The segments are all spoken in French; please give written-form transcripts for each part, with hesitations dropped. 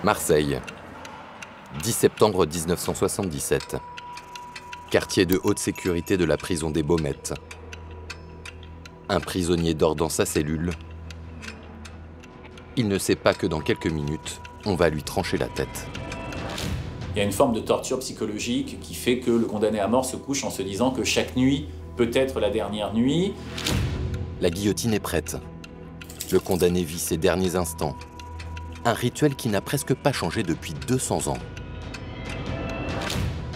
Marseille, 10 septembre 1977. Quartier de haute sécurité de la prison des Baumettes. Un prisonnier dort dans sa cellule. Il ne sait pas que dans quelques minutes, on va lui trancher la tête. Il y a une forme de torture psychologique qui fait que le condamné à mort se couche en se disant que chaque nuit peut être la dernière nuit. La guillotine est prête. Le condamné vit ses derniers instants. Un rituel qui n'a presque pas changé depuis 200 ans.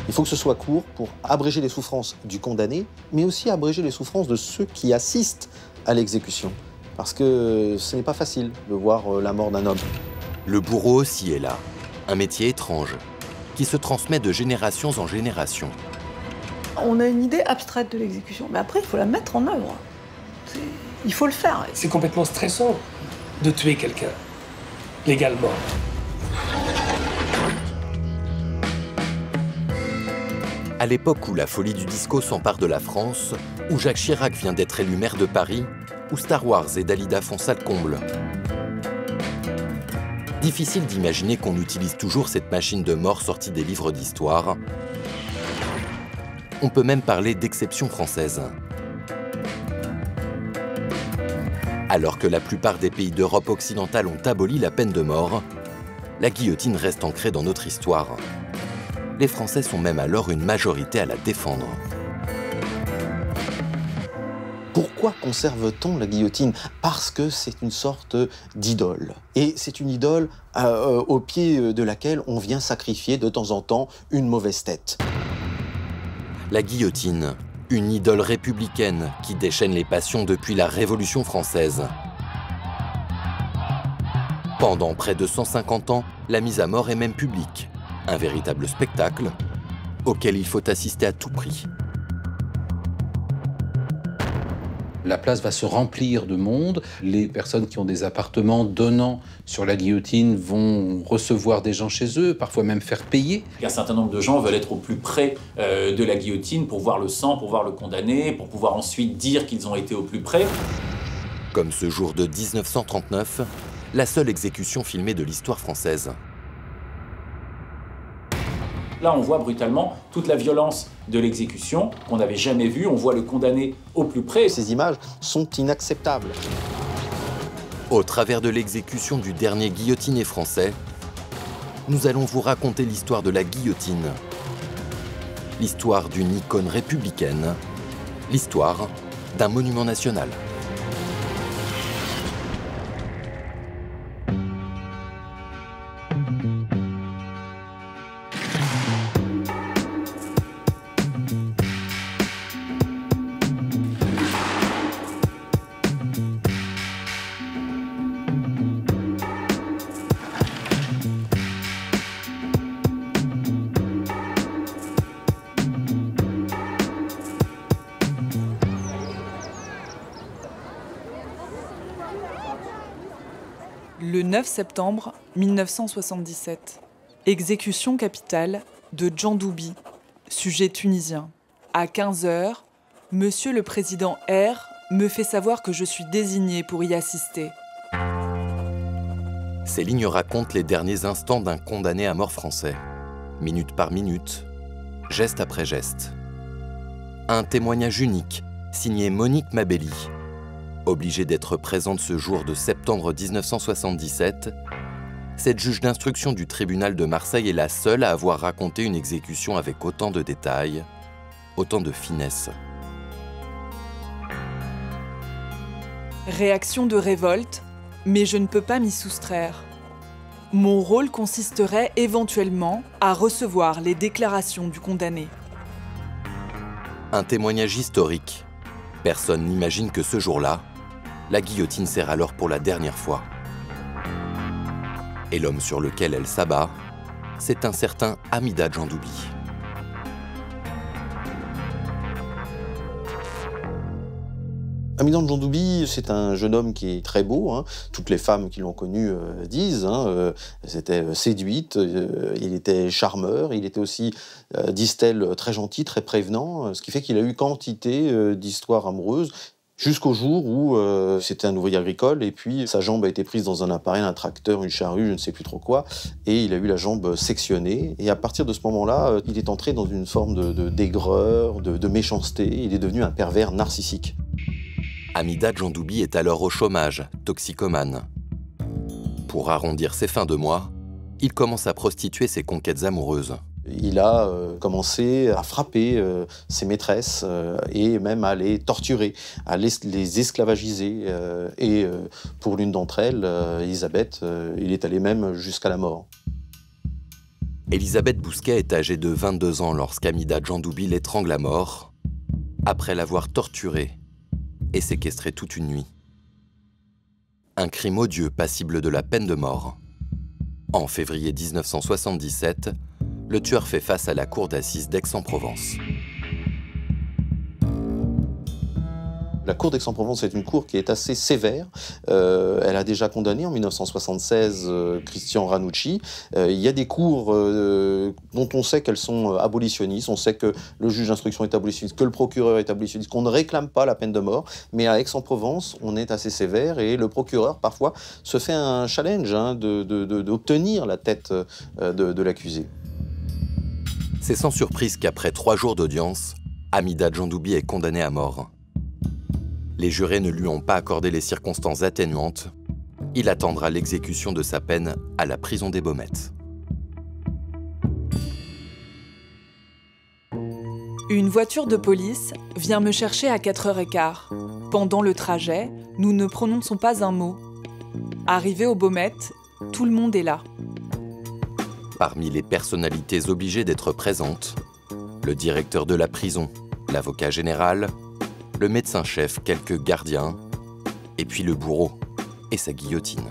Il faut que ce soit court pour abréger les souffrances du condamné, mais aussi abréger les souffrances de ceux qui assistent à l'exécution. Parce que ce n'est pas facile de voir la mort d'un homme. Le bourreau aussi est là. Un métier étrange, qui se transmet de génération en génération. On a une idée abstraite de l'exécution, mais après, il faut la mettre en œuvre. Il faut le faire. C'est complètement stressant de tuer quelqu'un, légalement. À l'époque où la folie du disco s'empare de la France, où Jacques Chirac vient d'être élu maire de Paris, où Star Wars et Dalida font salle comble. Difficile d'imaginer qu'on utilise toujours cette machine de mort sortie des livres d'histoire. On peut même parler d'exception française. Alors que la plupart des pays d'Europe occidentale ont aboli la peine de mort, la guillotine reste ancrée dans notre histoire. Les Français sont même alors une majorité à la défendre. Pourquoi conserve-t-on la guillotine? Parce que c'est une sorte d'idole. Et c'est une idole au pied de laquelle on vient sacrifier de temps en temps une mauvaise tête. La guillotine, une idole républicaine qui déchaîne les passions depuis la Révolution française. Pendant près de 150 ans, la mise à mort est même publique. Un véritable spectacle auquel il faut assister à tout prix. La place va se remplir de monde. Les personnes qui ont des appartements donnant sur la guillotine vont recevoir des gens chez eux, parfois même faire payer. Un certain nombre de gens veulent être au plus près de la guillotine pour voir le sang, pour voir le condamné, pour pouvoir ensuite dire qu'ils ont été au plus près. Comme ce jour de 1939, la seule exécution filmée de l'histoire française. Là, on voit brutalement toute la violence de l'exécution qu'on n'avait jamais vue. On voit le condamné au plus près. Ces images sont inacceptables. Au travers de l'exécution du dernier guillotiné français, nous allons vous raconter l'histoire de la guillotine. L'histoire d'une icône républicaine. L'histoire d'un monument national. Le 9 septembre 1977, exécution capitale de Djandoubi, sujet tunisien. À 15h, Monsieur le Président R me fait savoir que je suis désigné pour y assister. Ces lignes racontent les derniers instants d'un condamné à mort français. Minute par minute, geste après geste. Un témoignage unique, signé Monique Mabelli. Obligée d'être présente ce jour de septembre 1977, cette juge d'instruction du tribunal de Marseille est la seule à avoir raconté une exécution avec autant de détails, autant de finesse. Réaction de révolte, mais je ne peux pas m'y soustraire. Mon rôle consisterait éventuellement à recevoir les déclarations du condamné. Un témoignage historique. Personne n'imagine que ce jour-là, la guillotine sert alors pour la dernière fois. Et l'homme sur lequel elle s'abat, c'est un certain Hamida Djandoubi. Hamida Djandoubi, c'est un jeune homme qui est très beau. Toutes les femmes qui l'ont connu disent. C'était séduite, il était charmeur, il était aussi, disent-elles, très gentil, très prévenant. Ce qui fait qu'il a eu quantité d'histoires amoureuses. Jusqu'au jour où c'était un ouvrier agricole et puis sa jambe a été prise dans un appareil, un tracteur, une charrue, je ne sais plus trop quoi, et il a eu la jambe sectionnée. Et à partir de ce moment-là, il est entré dans une forme d'aigreur, de méchanceté. Il est devenu un pervers narcissique. Amida Djandoubi est alors au chômage, toxicomane. Pour arrondir ses fins de mois, il commence à prostituer ses conquêtes amoureuses. Il a commencé à frapper ses maîtresses et même à les torturer, à les esclavagiser. Et pour l'une d'entre elles, Elisabeth, il est allé même jusqu'à la mort. Elisabeth Bousquet est âgée de 22 ans lorsqu'Amida Djandoubi l'étrangle à mort, après l'avoir torturée et séquestrée toute une nuit. Un crime odieux passible de la peine de mort. En février 1977, le tueur fait face à la cour d'assises d'Aix-en-Provence. La cour d'Aix-en-Provence est une cour qui est assez sévère. Elle a déjà condamné en 1976 Christian Ranucci. Il y a des cours dont on sait qu'elles sont abolitionnistes. On sait que le juge d'instruction est abolitionniste, que le procureur est abolitionniste, qu'on ne réclame pas la peine de mort. Mais à Aix-en-Provence, on est assez sévère et le procureur, parfois, se fait un challenge d'obtenir la tête de l'accusé. C'est sans surprise qu'après 3 jours d'audience, Amida Djandoubi est condamné à mort. Les jurés ne lui ont pas accordé les circonstances atténuantes. Il attendra l'exécution de sa peine à la prison des Baumettes. Une voiture de police vient me chercher à 4h15. Pendant le trajet, nous ne prononçons pas un mot. Arrivé aux Baumettes, tout le monde est là. Parmi les personnalités obligées d'être présentes, le directeur de la prison, l'avocat général, le médecin-chef, quelques gardiens, et puis le bourreau et sa guillotine.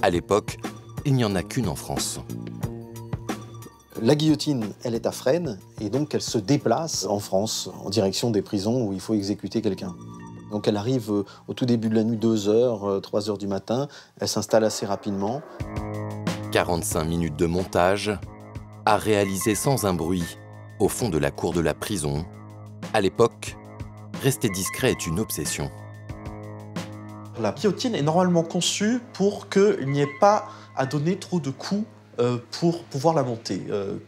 À l'époque, il n'y en a qu'une en France. La guillotine, elle est à Fresnes, et donc elle se déplace en France, en direction des prisons où il faut exécuter quelqu'un. Donc elle arrive au tout début de la nuit, 2h, 3h du matin, elle s'installe assez rapidement. 45 minutes de montage, à réaliser sans un bruit, au fond de la cour de la prison. À l'époque, rester discret est une obsession. La guillotine est normalement conçue pour qu'il n'y ait pas à donner trop de coups pour pouvoir la monter.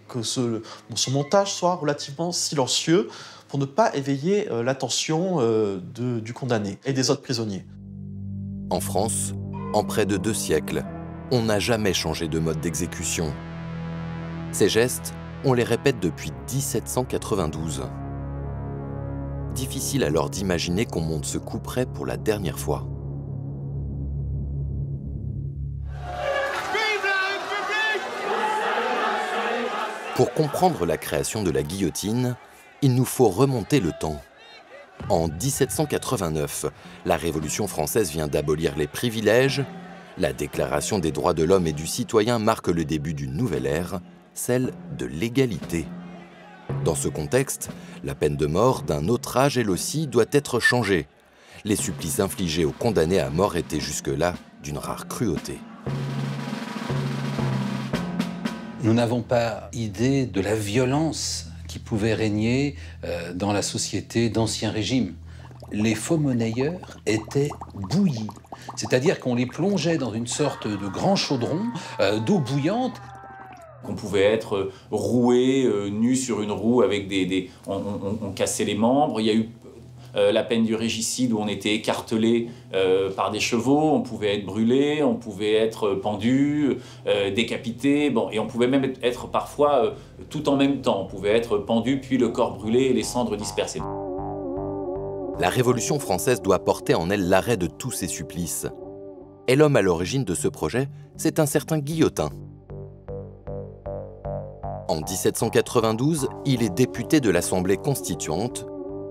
Que son montage soit relativement silencieux pour ne pas éveiller l'attention du condamné et des autres prisonniers. En France, en près de 2 siècles, on n'a jamais changé de mode d'exécution. Ces gestes, on les répète depuis 1792. Difficile alors d'imaginer qu'on monte ce couperet pour la dernière fois. Pour comprendre la création de la guillotine, il nous faut remonter le temps. En 1789, la Révolution française vient d'abolir les privilèges. La Déclaration des droits de l'homme et du citoyen marque le début d'une nouvelle ère, celle de l'égalité. Dans ce contexte, la peine de mort d'un autre âge, elle aussi, doit être changée. Les supplices infligés aux condamnés à mort étaient jusque-là d'une rare cruauté. Nous n'avons pas idée de la violence qui pouvait régner dans la société d'Ancien Régime. Les faux-monnayeurs étaient bouillis. C'est-à-dire qu'on les plongeait dans une sorte de grand chaudron d'eau bouillante. Qu'on pouvait être roué, nu sur une roue avec on cassait les membres. Il y a eu la peine du régicide où on était écartelé par des chevaux, on pouvait être brûlé, on pouvait être pendu, décapité, bon, et on pouvait même être parfois tout en même temps. On pouvait être pendu puis le corps brûlé et les cendres dispersées. La Révolution française doit porter en elle l'arrêt de tous ces supplices. Et l'homme à l'origine de ce projet, c'est un certain Guillotin. En 1792, il est député de l'Assemblée constituante,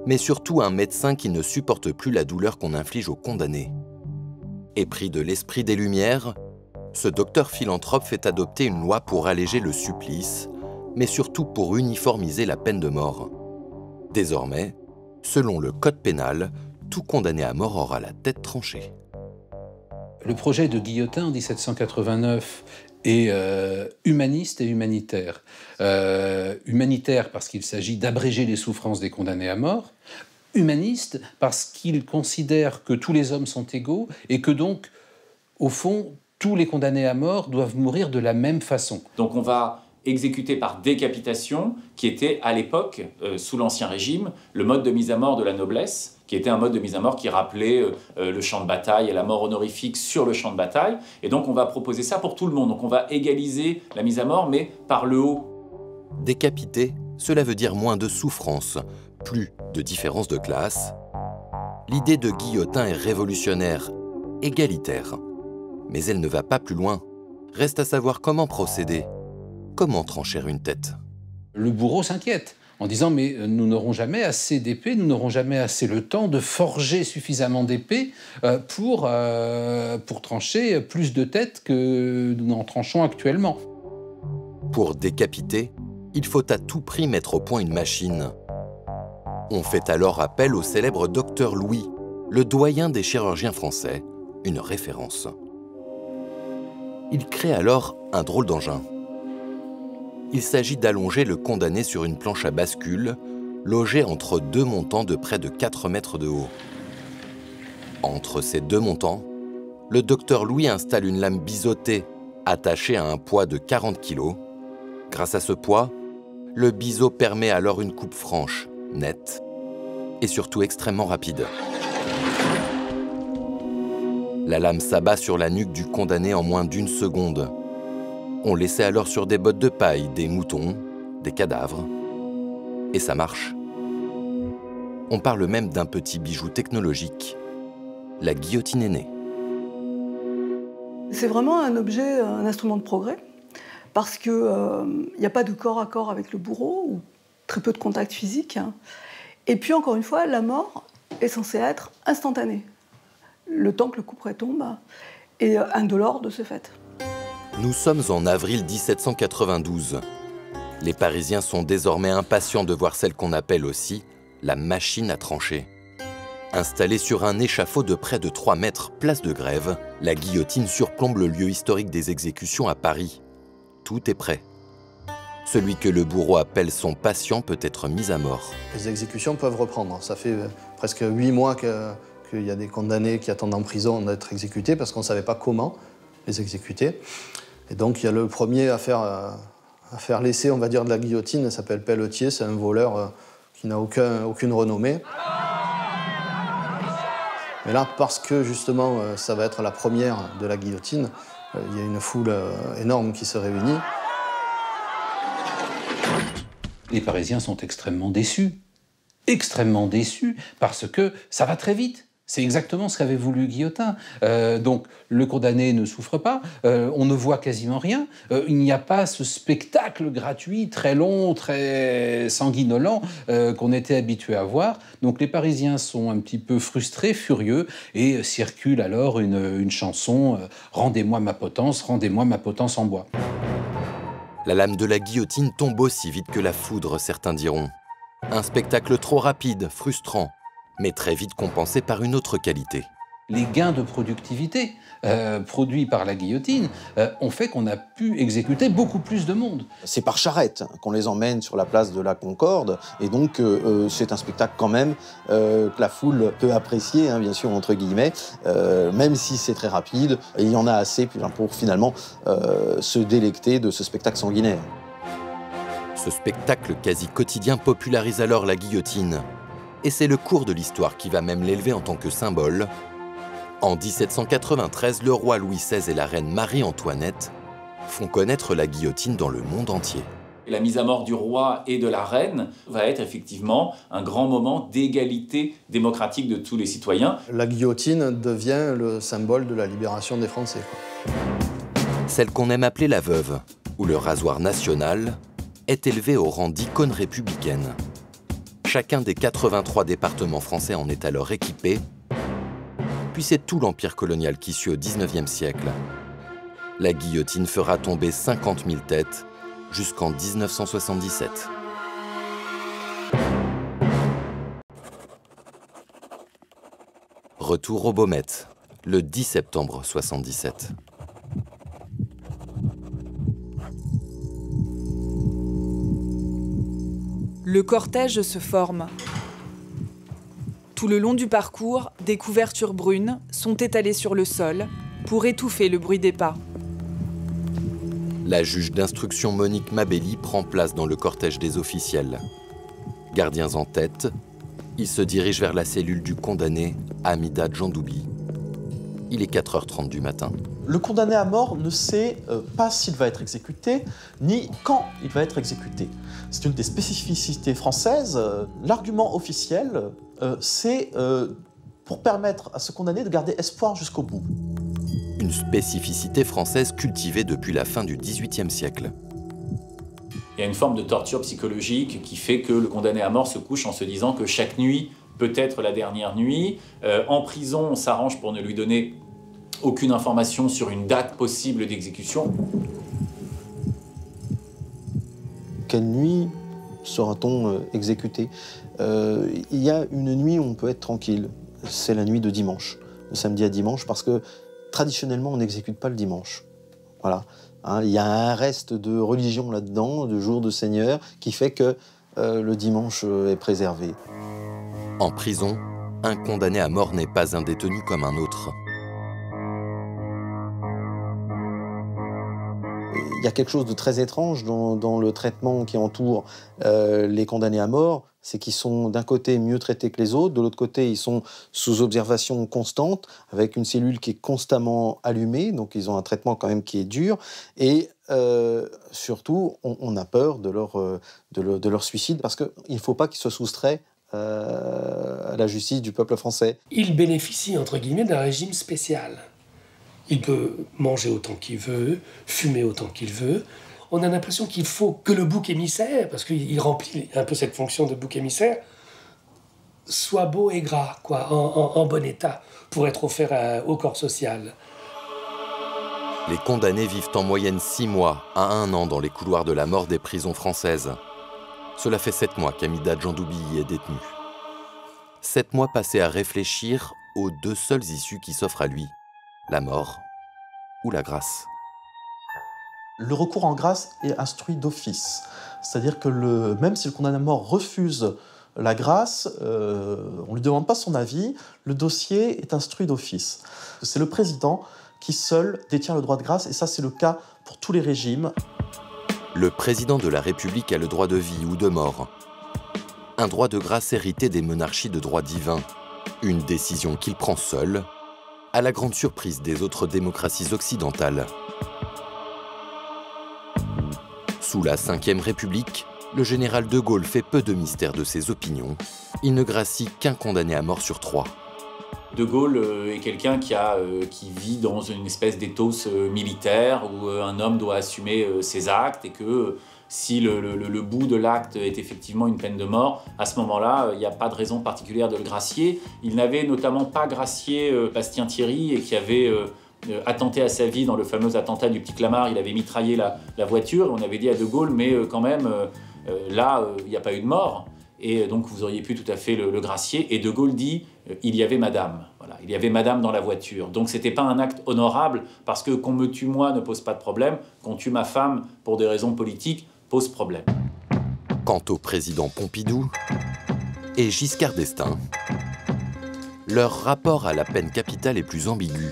mais surtout un médecin qui ne supporte plus la douleur qu'on inflige aux condamnés. Épris de l'esprit des Lumières, ce docteur philanthrope fait adopter une loi pour alléger le supplice, mais surtout pour uniformiser la peine de mort. Désormais, selon le code pénal, tout condamné à mort aura la tête tranchée. Le projet de Guillotin en 1789 est humaniste et humanitaire. Humanitaire parce qu'il s'agit d'abréger les souffrances des condamnés à mort. humaniste parce qu'il considère que tous les hommes sont égaux et que donc, au fond, tous les condamnés à mort doivent mourir de la même façon. Donc on va exécuter par décapitation, qui était à l'époque, sous l'Ancien Régime, le mode de mise à mort de la noblesse, qui était un mode de mise à mort qui rappelait le champ de bataille et la mort honorifique sur le champ de bataille. Et donc on va proposer ça pour tout le monde. Donc on va égaliser la mise à mort, mais par le haut. Décapiter, cela veut dire moins de souffrance, plus de différence de classe. L'idée de Guillotin est révolutionnaire, égalitaire. Mais elle ne va pas plus loin. Reste à savoir comment procéder. Comment trancher une tête? Le bourreau s'inquiète en disant « mais nous n'aurons jamais assez d'épées, nous n'aurons jamais assez le temps de forger suffisamment d'épées pour trancher plus de têtes que nous n'en tranchons actuellement. » Pour décapiter, il faut à tout prix mettre au point une machine. On fait alors appel au célèbre docteur Louis, le doyen des chirurgiens français, une référence. Il crée alors un drôle d'engin. Il s'agit d'allonger le condamné sur une planche à bascule, logée entre deux montants de près de 4 mètres de haut. Entre ces deux montants, le docteur Louis installe une lame biseautée, attachée à un poids de 40 kg. Grâce à ce poids, le biseau permet alors une coupe franche, nette, et surtout extrêmement rapide. La lame s'abat sur la nuque du condamné en moins d'1 seconde. On laissait alors sur des bottes de paille des moutons, des cadavres, et ça marche. On parle même d'un petit bijou technologique. La guillotine est née. C'est vraiment un objet, un instrument de progrès, parce qu'il n'y a pas de corps à corps avec le bourreau, ou très peu de contact physique. Et puis encore une fois, la mort est censée être instantanée. Le temps que le couperet tombe est indolore de ce fait. Nous sommes en avril 1792. Les Parisiens sont désormais impatients de voir celle qu'on appelle aussi la machine à trancher. Installée sur un échafaud de près de 3 mètres, place de Grève, la guillotine surplombe le lieu historique des exécutions à Paris. Tout est prêt. Celui que le bourreau appelle son patient peut être mis à mort. Les exécutions peuvent reprendre. Ça fait presque 8 mois qu'il y a des condamnés qui attendent en prison d'être exécutés parce qu'on ne savait pas comment les exécuter. Et donc il y a le premier à faire l'essai, on va dire, de la guillotine, il s'appelle Pelletier, c'est un voleur qui n'a aucune renommée. Mais là, parce que justement ça va être la première de la guillotine, il y a une foule énorme qui se réunit. Les Parisiens sont extrêmement déçus, parce que ça va très vite. C'est exactement ce qu'avait voulu Guillotin. Donc le condamné ne souffre pas, on ne voit quasiment rien, il n'y a pas ce spectacle gratuit, très long, très sanguinolent qu'on était habitué à voir. Donc les Parisiens sont un petit peu frustrés, furieux, et circule alors une chanson « Rendez-moi ma potence en bois ». La lame de la guillotine tombe aussi vite que la foudre, certains diront. Un spectacle trop rapide, frustrant, mais très vite compensé par une autre qualité. Les gains de productivité produits par la guillotine ont fait qu'on a pu exécuter beaucoup plus de monde. C'est par charrette qu'on les emmène sur la place de la Concorde, et donc c'est un spectacle quand même que la foule peut apprécier, hein, bien sûr, entre guillemets, même si c'est très rapide, et il y en a assez pour finalement se délecter de ce spectacle sanguinaire. Ce spectacle quasi quotidien popularise alors la guillotine. Et c'est le cours de l'histoire qui va même l'élever en tant que symbole. En 1793, le roi Louis XVI et la reine Marie-Antoinette font connaître la guillotine dans le monde entier. La mise à mort du roi et de la reine va être effectivement un grand moment d'égalité démocratique de tous les citoyens. La guillotine devient le symbole de la libération des Français, quoi. Celle qu'on aime appeler la veuve, ou le rasoir national, est élevée au rang d'icône républicaine. Chacun des 83 départements français en est alors équipé, puis c'est tout l'empire colonial qui suit au XIXe siècle. La guillotine fera tomber 50 000 têtes jusqu'en 1977. Retour au Baumettes, le 10 septembre 1977. Le cortège se forme. Tout le long du parcours, des couvertures brunes sont étalées sur le sol pour étouffer le bruit des pas. La juge d'instruction Monique Mabelli prend place dans le cortège des officiels. Gardiens en tête, il se dirige vers la cellule du condamné, Hamida Djandoubi. Il est 4h30 du matin. Le condamné à mort ne sait pas s'il va être exécuté, ni quand il va être exécuté. C'est une des spécificités françaises. L'argument officiel, c'est pour permettre à ce condamné de garder espoir jusqu'au bout. Une spécificité française cultivée depuis la fin du XVIIIe siècle. Il y a une forme de torture psychologique qui fait que le condamné à mort se couche en se disant que chaque nuit peut être la dernière nuit. En prison, on s'arrange pour ne lui donner aucune information sur une date possible d'exécution. Quelle nuit sera-t-on exécuté? Il y a une nuit où on peut être tranquille. C'est la nuit de dimanche, de samedi à dimanche, parce que traditionnellement, on n'exécute pas le dimanche. Voilà. Il y a un reste de religion là-dedans, de jour de Seigneur, qui fait que le dimanche est préservé. En prison, un condamné à mort n'est pas un détenu comme un autre. Il y a quelque chose de très étrange dans le traitement qui entoure les condamnés à mort, c'est qu'ils sont d'un côté mieux traités que les autres, de l'autre côté ils sont sous observation constante, avec une cellule qui est constamment allumée, donc ils ont un traitement quand même qui est dur, et surtout on a peur de leur suicide, parce qu'il ne faut pas qu'ils se soustraient à la justice du peuple français. Il bénéficie, entre guillemets, d'un régime spécial. Il peut manger autant qu'il veut, fumer autant qu'il veut. On a l'impression qu'il faut que le bouc émissaire, parce qu'il remplit un peu cette fonction de bouc émissaire, soit beau et gras, quoi, en bon état, pour être offert au corps social. Les condamnés vivent en moyenne 6 mois à 1 an dans les couloirs de la mort des prisons françaises. Cela fait 7 mois qu'Hamida Djandoubi y est détenu. 7 mois passés à réfléchir aux 2 seules issues qui s'offrent à lui. La mort ou la grâce. Le recours en grâce est instruit d'office. C'est-à-dire que même si le condamné à mort refuse la grâce, on ne lui demande pas son avis, le dossier est instruit d'office. C'est le président qui seul détient le droit de grâce, et ça c'est le cas pour tous les régimes. Le président de la République a le droit de vie ou de mort. Un droit de grâce hérité des monarchies de droit divin. Une décision qu'il prend seul, à la grande surprise des autres démocraties occidentales. Sous la Ve République, le général de Gaulle fait peu de mystère de ses opinions. Il ne gracie qu'un condamné à mort sur 3. De Gaulle est quelqu'un qui vit dans une espèce d'éthos militaire où un homme doit assumer ses actes, et que si le bout de l'acte est effectivement une peine de mort, à ce moment-là, il n'y a pas de raison particulière de le gracier. Il n'avait notamment pas gracié Bastien Thierry, et qui avait attenté à sa vie dans le fameux attentat du Petit Clamart. Il avait mitraillé la voiture, et on avait dit à De Gaulle, mais quand même, là, il n'y a pas eu de mort. Et donc vous auriez pu tout à fait le gracier. Et De Gaulle dit il y avait madame. Voilà, il y avait madame dans la voiture. Donc c'était pas un acte honorable, parce que qu'on me tue moi ne pose pas de problème, qu'on tue ma femme pour des raisons politiques pose problème. Quant au président Pompidou et Giscard d'Estaing, leur rapport à la peine capitale est plus ambigu.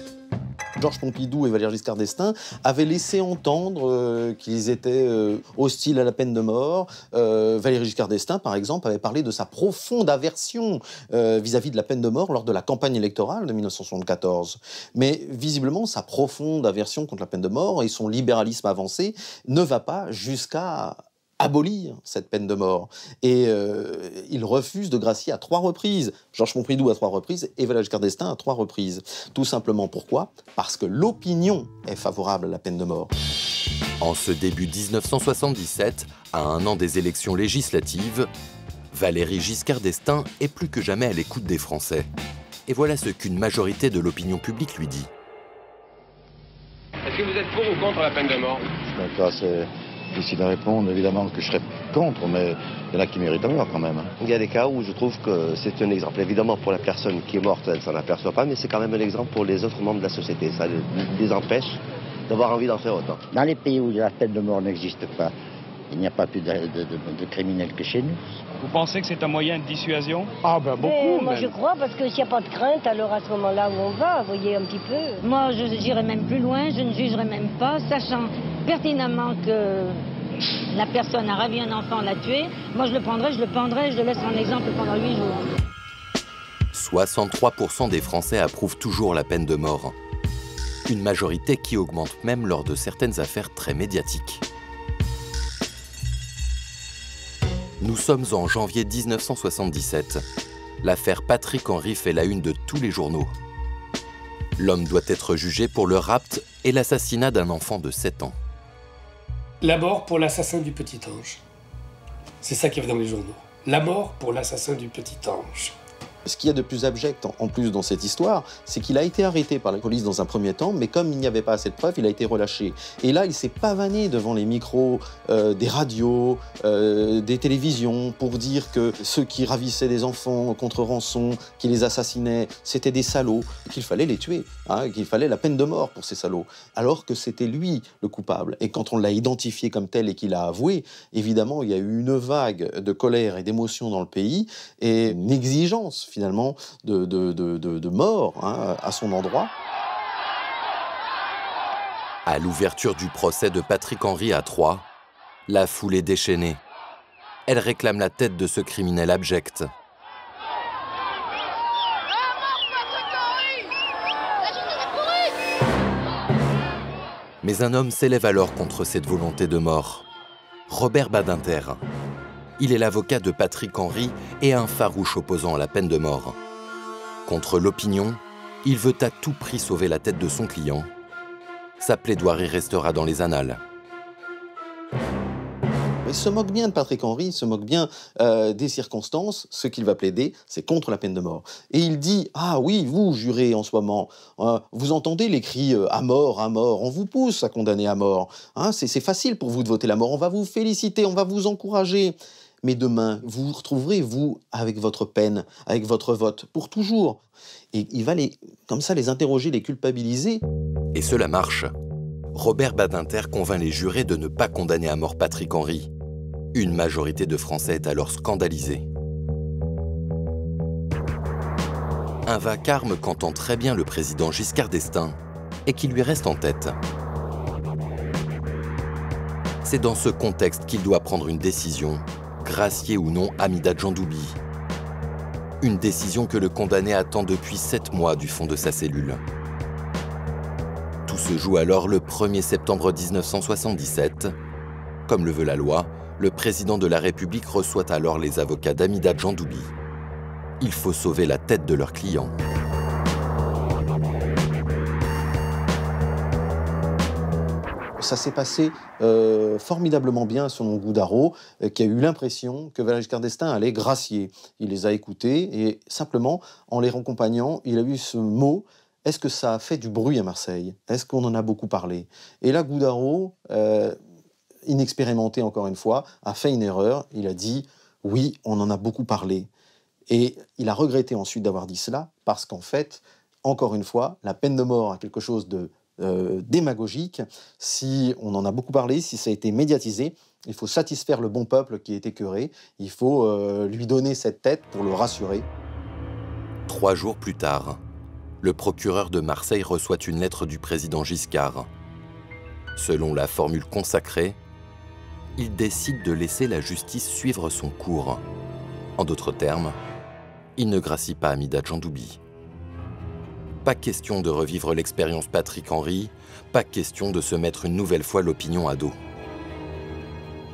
Georges Pompidou et Valéry Giscard d'Estaing avaient laissé entendre qu'ils étaient hostiles à la peine de mort. Valéry Giscard d'Estaing, par exemple, avait parlé de sa profonde aversion vis-à-vis de la peine de mort lors de la campagne électorale de 1974. Mais visiblement, sa profonde aversion contre la peine de mort et son libéralisme avancé ne va pas jusqu'à abolir cette peine de mort. Et il refuse de gracier à 3 reprises. Georges Pompidou à 3 reprises et Valéry Giscard d'Estaing à 3 reprises. Tout simplement pourquoi? Parce que l'opinion est favorable à la peine de mort. En ce début 1977, à 1 an des élections législatives, Valéry Giscard d'Estaing est plus que jamais à l'écoute des Français. Et voilà ce qu'une majorité de l'opinion publique lui dit. Est-ce que vous êtes pour ou contre la peine de mort? C'est difficile à répondre, évidemment que je serais contre, mais il y en a qui méritent la mort quand même. Il y a des cas où je trouve que c'est un exemple. Évidemment, pour la personne qui est morte, elle ne s'en aperçoit pas, mais c'est quand même un exemple pour les autres membres de la société. Ça les empêche d'avoir envie d'en faire autant. Dans les pays où la peine de mort n'existe pas, il n'y a pas plus de criminels que chez nous. Vous pensez que c'est un moyen de dissuasion? Ah ben beaucoup. Moi je crois, parce que s'il n'y a pas de crainte, alors à ce moment-là où on va, voyez un petit peu. Moi je j'irai même plus loin, je ne jugerai même pas, sachant pertinemment que la personne a ravi un enfant, l'a tué. Moi je le prendrai, je le pendrai, je le laisse en exemple pendant 8 jours. 63% des Français approuvent toujours la peine de mort. Une majorité qui augmente même lors de certaines affaires très médiatiques. Nous sommes en janvier 1977. L'affaire Patrick Henry fait la une de tous les journaux. L'homme doit être jugé pour le rapt et l'assassinat d'un enfant de 7 ans. La mort pour l'assassin du petit ange. C'est ça qu'il y avait dans les journaux. La mort pour l'assassin du petit ange. Ce qu'il y a de plus abject en plus dans cette histoire, c'est qu'il a été arrêté par la police dans un premier temps, mais comme il n'y avait pas assez de preuves, il a été relâché. Et là, il s'est pavané devant les micros des radios, des télévisions, pour dire que ceux qui ravissaient des enfants contre rançon, qui les assassinaient, c'était des salauds, qu'il fallait les tuer, hein, qu'il fallait la peine de mort pour ces salauds. Alors que c'était lui le coupable. Et quand on l'a identifié comme tel et qu'il a avoué, évidemment, il y a eu une vague de colère et d'émotion dans le pays, et une exigence finalement de mort, hein, à son endroit. À l'ouverture du procès de Patrick Henry à Troyes, la foule est déchaînée. Elle réclame la tête de ce criminel abject. Mais un homme s'élève alors contre cette volonté de mort. Robert Badinter. Il est l'avocat de Patrick Henry et un farouche opposant à la peine de mort. Contre l'opinion, il veut à tout prix sauver la tête de son client. Sa plaidoirie restera dans les annales. Il se moque bien de Patrick Henry, il se moque bien des circonstances. Ce qu'il va plaider, c'est contre la peine de mort. Et il dit « Ah oui, vous, jurez en ce moment, vous entendez les cris à mort, on vous pousse à condamner à mort. Hein, c'est facile pour vous de voter la mort, on va vous féliciter, on va vous encourager. Mais demain, vous vous retrouverez, vous, avec votre peine, avec votre vote, pour toujours. » Et il va comme ça les interroger, les culpabiliser. Et cela marche. Robert Badinter convainc les jurés de ne pas condamner à mort Patrick Henry. Une majorité de Français est alors scandalisée. Un vacarme qu'entend très bien le président Giscard d'Estaing et qui lui reste en tête. C'est dans ce contexte qu'il doit prendre une décision, gracier ou non Amida Djandoubi. Une décision que le condamné attend depuis 7 mois du fond de sa cellule. Tout se joue alors le 1er septembre 1977. Comme le veut la loi, le président de la République reçoit alors les avocats d'Amida Djandoubi. Il faut sauver la tête de leur client. Ça s'est passé formidablement bien selon Goudaro, qui a eu l'impression que Valéry Giscard d'Estaing allait gracier. Il les a écoutés et simplement, en les accompagnant, il a eu ce mot: est-ce que ça a fait du bruit à Marseille? Est-ce qu'on en a beaucoup parlé? Et là, Goudaro, inexpérimenté encore une fois, a fait une erreur. Il a dit « oui, on en a beaucoup parlé ». Et il a regretté ensuite d'avoir dit cela, parce qu'en fait, encore une fois, la peine de mort a quelque chose de démagogique. Si on en a beaucoup parlé, si ça a été médiatisé, il faut satisfaire le bon peuple qui est écœuré. Il faut lui donner cette tête pour le rassurer. 3 jours plus tard, le procureur de Marseille reçoit une lettre du président Giscard. Selon la formule consacrée, il décide de laisser la justice suivre son cours. En d'autres termes, il ne gracie pas Amida Djandoubi. Pas question de revivre l'expérience Patrick Henry, pas question de se mettre une nouvelle fois l'opinion à dos.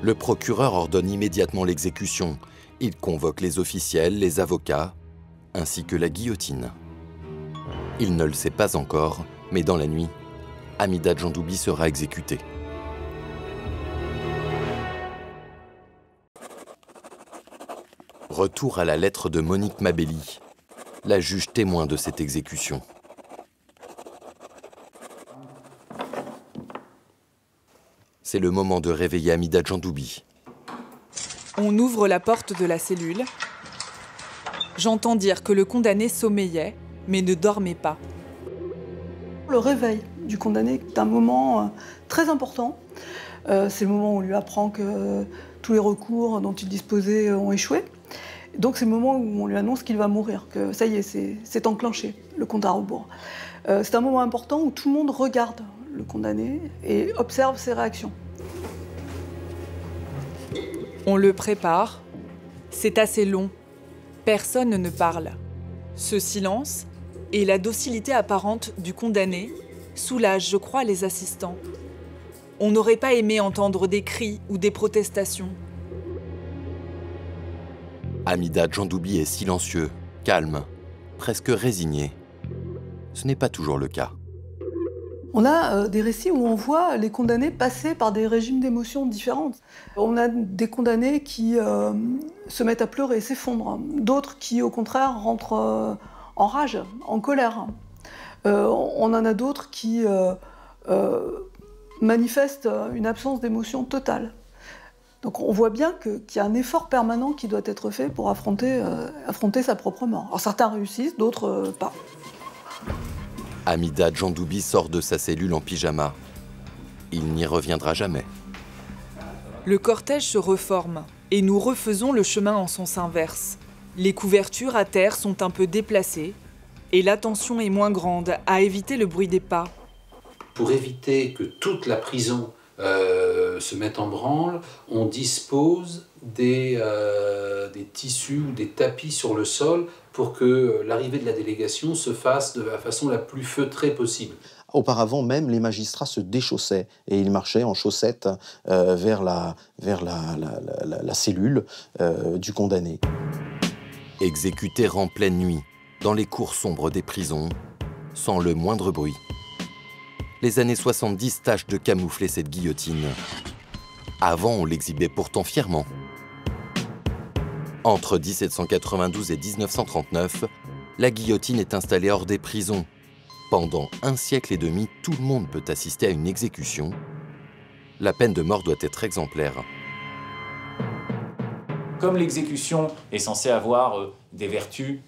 Le procureur ordonne immédiatement l'exécution. Il convoque les officiels, les avocats, ainsi que la guillotine. Il ne le sait pas encore, mais dans la nuit, Amida Djandoubi sera exécutée. Retour à la lettre de Monique Mabelli, la juge témoin de cette exécution. C'est le moment de réveiller Amida Djandoubi. On ouvre la porte de la cellule. J'entends dire que le condamné sommeillait, mais ne dormait pas. Le réveil du condamné est un moment très important. C'est le moment où on lui apprend que tous les recours dont il disposait ont échoué. Donc c'est le moment où on lui annonce qu'il va mourir, que ça y est, c'est enclenché, le compte à rebours. C'est un moment important où tout le monde regarde le condamné et observe ses réactions. On le prépare. C'est assez long. Personne ne parle. Ce silence et la docilité apparente du condamné soulagent, je crois, les assistants. On n'aurait pas aimé entendre des cris ou des protestations. Amida Djandoubi est silencieux, calme, presque résigné. Ce n'est pas toujours le cas. On a des récits où on voit les condamnés passer par des régimes d'émotions différentes. On a des condamnés qui se mettent à pleurer, s'effondrent. D'autres qui, au contraire, rentrent en rage, en colère. On en a d'autres qui manifestent une absence d'émotion totale. Donc on voit bien qu'il y a un effort permanent qui doit être fait pour affronter sa propre mort. Alors certains réussissent, d'autres pas. Amida Djandoubi sort de sa cellule en pyjama. Il n'y reviendra jamais. Le cortège se reforme et nous refaisons le chemin en sens inverse. Les couvertures à terre sont un peu déplacées et l'attention est moins grande à éviter le bruit des pas. Pour éviter que toute la prison se mette en branle, on dispose des tissus ou des tapis sur le sol pour que l'arrivée de la délégation se fasse de la façon la plus feutrée possible. Auparavant même, les magistrats se déchaussaient et ils marchaient en chaussettes vers la cellule du condamné. Exécutés en pleine nuit, dans les cours sombres des prisons, sans le moindre bruit. Les années 70 tâchent de camoufler cette guillotine. Avant, on l'exhibait pourtant fièrement. Entre 1792 et 1939, la guillotine est installée hors des prisons. Pendant un siècle et demi, tout le monde peut assister à une exécution. La peine de mort doit être exemplaire. Comme l'exécution est censée avoir des vertus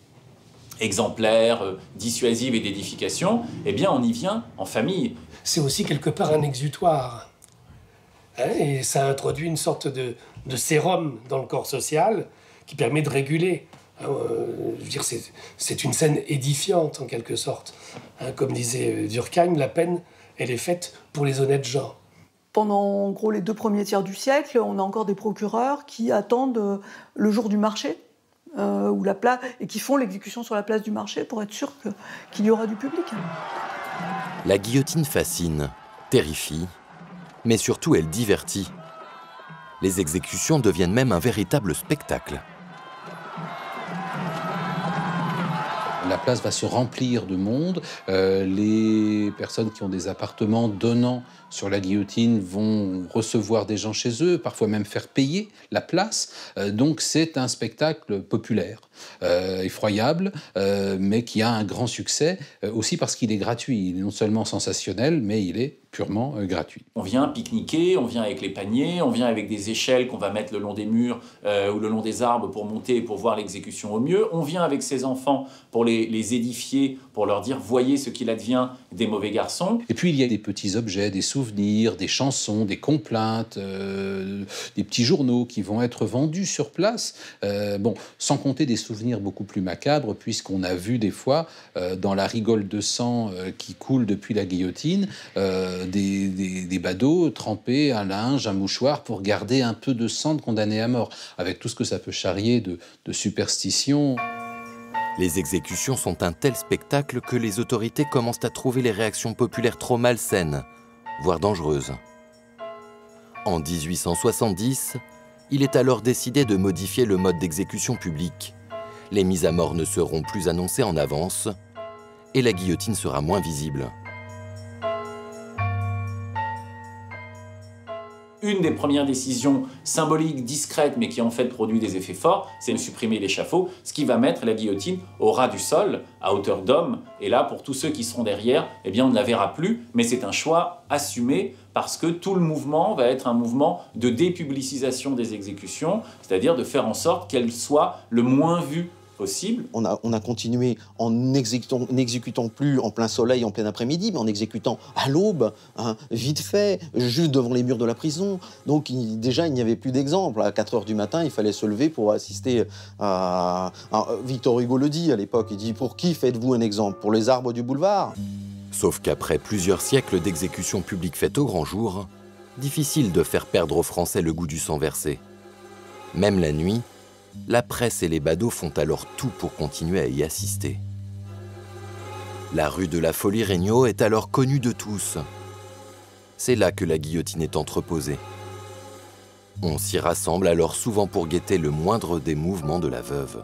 exemplaires, dissuasives et d'édification, eh bien on y vient en famille. C'est aussi quelque part un exutoire. Et ça introduit une sorte de sérum dans le corps social qui permet de réguler. Je veux dire, c'est une scène édifiante en quelque sorte. Comme disait Durkheim, la peine, elle est faite pour les honnêtes gens. Pendant en gros les 2 premiers tiers du siècle, on a encore des procureurs qui attendent le jour du marché et qui font l'exécution sur la place du marché pour être sûr qu'il y aura du public. La guillotine fascine, terrifie, mais surtout elle divertit. Les exécutions deviennent même un véritable spectacle. La place va se remplir de monde. Les personnes qui ont des appartements donnant sur la guillotine vont recevoir des gens chez eux, parfois même faire payer la place. Donc c'est un spectacle populaire, effroyable, mais qui a un grand succès, aussi parce qu'il est gratuit. Il est non seulement sensationnel, mais il est purement gratuit. On vient pique-niquer, on vient avec les paniers, on vient avec des échelles qu'on va mettre le long des murs ou le long des arbres pour monter et pour voir l'exécution au mieux. On vient avec ses enfants pour les édifier, pour leur dire « voyez ce qu'il advient des mauvais garçons ». Et puis il y a des petits objets, des souvenirs, des chansons, des complaintes, des petits journaux qui vont être vendus sur place. Sans compter des souvenirs beaucoup plus macabres, puisqu'on a vu des fois dans la rigole de sang qui coule depuis la guillotine, des badauds tremper un linge, un mouchoir pour garder un peu de sang de condamné à mort, avec tout ce que ça peut charrier de superstition. Les exécutions sont un tel spectacle que les autorités commencent à trouver les réactions populaires trop malsaines, voire dangereuses. En 1870, il est alors décidé de modifier le mode d'exécution publique. Les mises à mort ne seront plus annoncées en avance et la guillotine sera moins visible. Une des premières décisions symboliques, discrètes, mais qui en fait produit des effets forts, c'est de supprimer l'échafaud, ce qui va mettre la guillotine au ras du sol, à hauteur d'homme. Et là, pour tous ceux qui seront derrière, eh bien, on ne la verra plus, mais c'est un choix assumé parce que tout le mouvement va être un mouvement de dépublicisation des exécutions, c'est-à-dire de faire en sorte qu'elles soient le moins vues possible. On a continué en n'exécutant plus en plein soleil, en plein après-midi, mais en exécutant à l'aube, hein, vite fait, juste devant les murs de la prison. Donc déjà, il n'y avait plus d'exemple. À 4 h du matin, il fallait se lever pour assister à Victor Hugo le dit à l'époque, il dit « Pour qui faites-vous un exemple? Pour les arbres du boulevard ?» Sauf qu'après plusieurs siècles d'exécutions publiques faites au grand jour, difficile de faire perdre aux Français le goût du sang versé. Même la nuit, la presse et les badauds font alors tout pour continuer à y assister. La rue de la Folie-Regnault est alors connue de tous. C'est là que la guillotine est entreposée. On s'y rassemble alors souvent pour guetter le moindre des mouvements de la veuve.